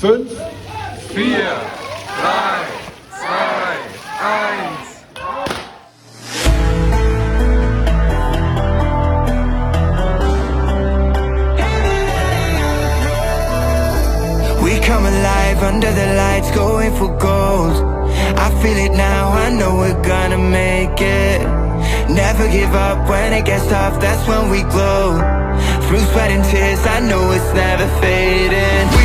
5, 4, 3, 2, 1. We come alive under the lights, going for gold. I feel it now, I know we're gonna make it. Never give up when it gets tough, that's when we glow. Through sweat and tears, I know it's never fading.